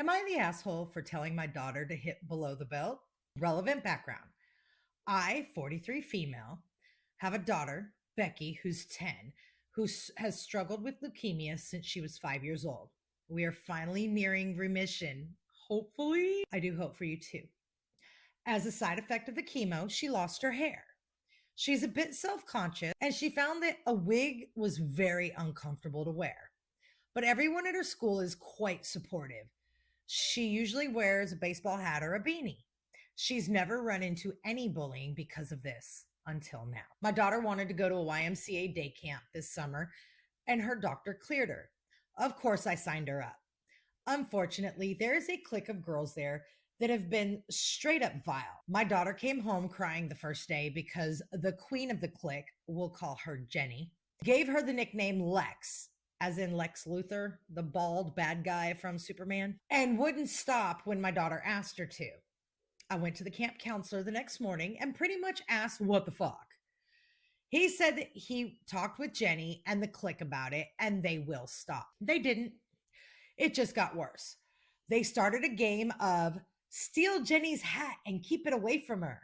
Am I the asshole for telling my daughter to hit below the belt? Relevant background. I, 43 female, have a daughter, Becky, who's 10, who has struggled with leukemia since she was 5 years old. We are finally nearing remission. Hopefully. I do hope for you too. As a side effect of the chemo, she lost her hair. She's a bit self-conscious and she found that a wig was very uncomfortable to wear. But everyone at her school is quite supportive. She usually wears a baseball hat or a beanie. She's never run into any bullying because of this until now. My daughter wanted to go to a YMCA day camp this summer and her doctor cleared her. Of course, I signed her up. Unfortunately, there is a clique of girls there that have been straight up vile. My daughter came home crying the first day because the queen of the clique, we'll call her Jenny, gave her the nickname Lex, as in Lex Luthor, the bald bad guy from Superman, and wouldn't stop when my daughter asked her to. I went to the camp counselor the next morning and pretty much asked what the fuck. He said that he talked with Jenny and the clique about it and they will stop. They didn't. It just got worse. They started a game of steal Jenny's hat and keep it away from her.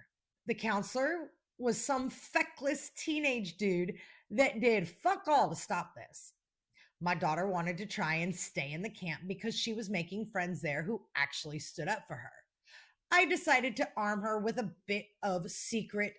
The counselor was some feckless teenage dude that did fuck all to stop this. My daughter wanted to try and stay in the camp because she was making friends there who actually stood up for her. I decided to arm her with a bit of secret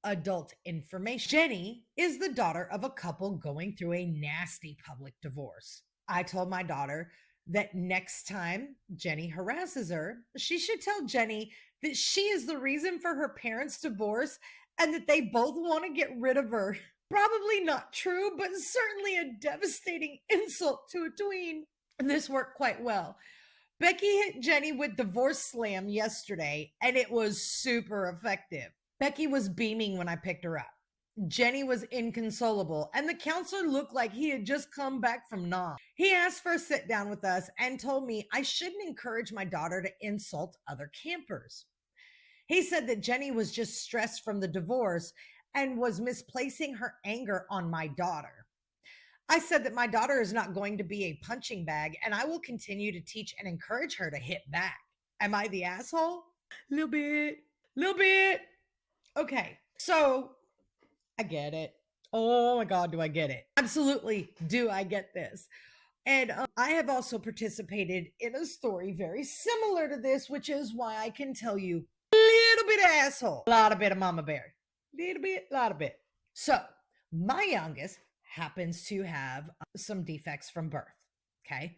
adult information. Jenny is the daughter of a couple going through a nasty public divorce. I told my daughter that next time Jenny harasses her, she should tell Jenny that she is the reason for her parents' divorce and that they both want to get rid of her. Probably not true, but certainly a devastating insult to a tween. And this worked quite well. Becky hit Jenny with divorce slam yesterday, and it was super effective. Becky was beaming when I picked her up. Jenny was inconsolable, and the counselor looked like he had just come back from Nam. He asked for a sit down with us and told me I shouldn't encourage my daughter to insult other campers. He said that Jenny was just stressed from the divorce and was misplacing her anger on my daughter. I said that my daughter is not going to be a punching bag, and I will continue to teach and encourage her to hit back. Am I the asshole? Little bit. Okay, so I get it. Oh my God, do I get it? Absolutely, do I get this? And I have also participated in a story very similar to this, which is why I can tell you a little bit of asshole, a lot of bit of mama bear, lot of bit. So my youngest happens to have some defects from birth, okay?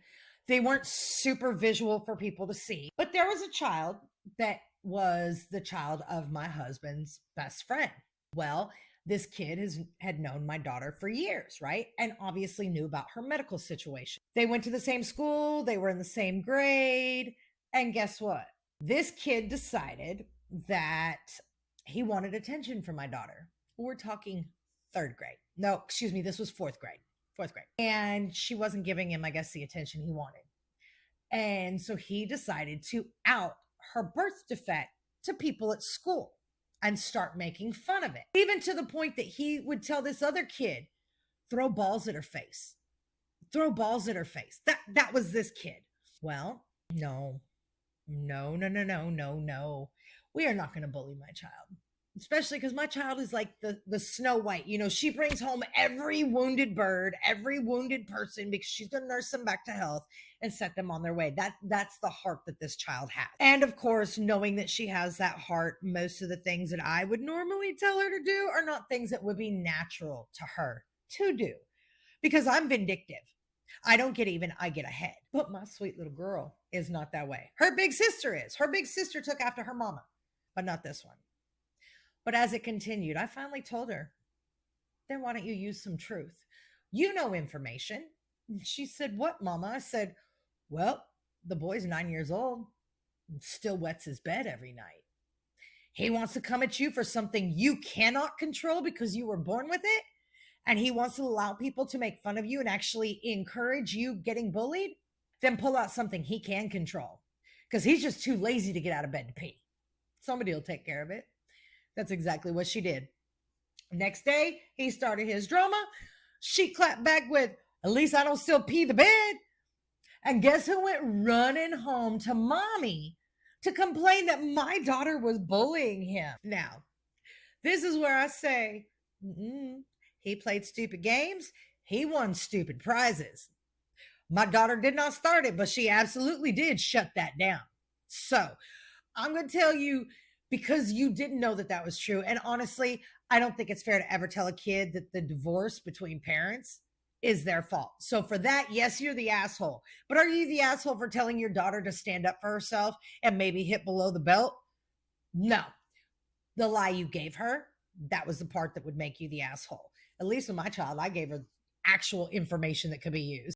They weren't super visual for people to see, but there was a child that was the child of my husband's best friend. Well, this kid had known my daughter for years, right? And obviously knew about her medical situation. They went to the same school, they were in the same grade, and guess what? This kid decided that he wanted attention from my daughter. We're talking third grade. No, excuse me, this was fourth grade. And she wasn't giving him, I guess, the attention he wanted. And so he decided to out her birth defect to people at school and start making fun of it. Even to the point that he would tell this other kid, throw balls at her face. That was this kid. Well, no. We are not going to bully my child. Especially because my child is like the Snow White. You know, she brings home every wounded bird, every wounded person, because she's going to nurse them back to health and set them on their way. That's the heart that this child has. And of course, knowing that she has that heart, most of the things that I would normally tell her to do are not things that would be natural to her to do. Because I'm vindictive. I don't get even, I get ahead. But my sweet little girl is not that way. Her big sister is. Her big sister took after her mama, but not this one. But as it continued, I finally told her, then why don't you use some truth? You know information. And she said, what, Mama? I said, well, the boy's 9 years old and still wets his bed every night. He wants to come at you for something you cannot control because you were born with it. And he wants to allow people to make fun of you and actually encourage you getting bullied. Then pull out something he can control because he's just too lazy to get out of bed to pee. Somebody will take care of it. That's exactly what she did. Next day, he started his drama. She clapped back with, at least I don't still pee the bed. And guess who went running home to mommy to complain that my daughter was bullying him? Now, this is where I say, he played stupid games. He won stupid prizes. My daughter did not start it, but she absolutely did shut that down. So I'm going to tell you, because you didn't know that that was true. And honestly, I don't think it's fair to ever tell a kid that the divorce between parents is their fault. So for that, yes, you're the asshole. But are you the asshole for telling your daughter to stand up for herself and maybe hit below the belt? No. The lie you gave her, that was the part that would make you the asshole. At least with my child, I gave her actual information that could be used.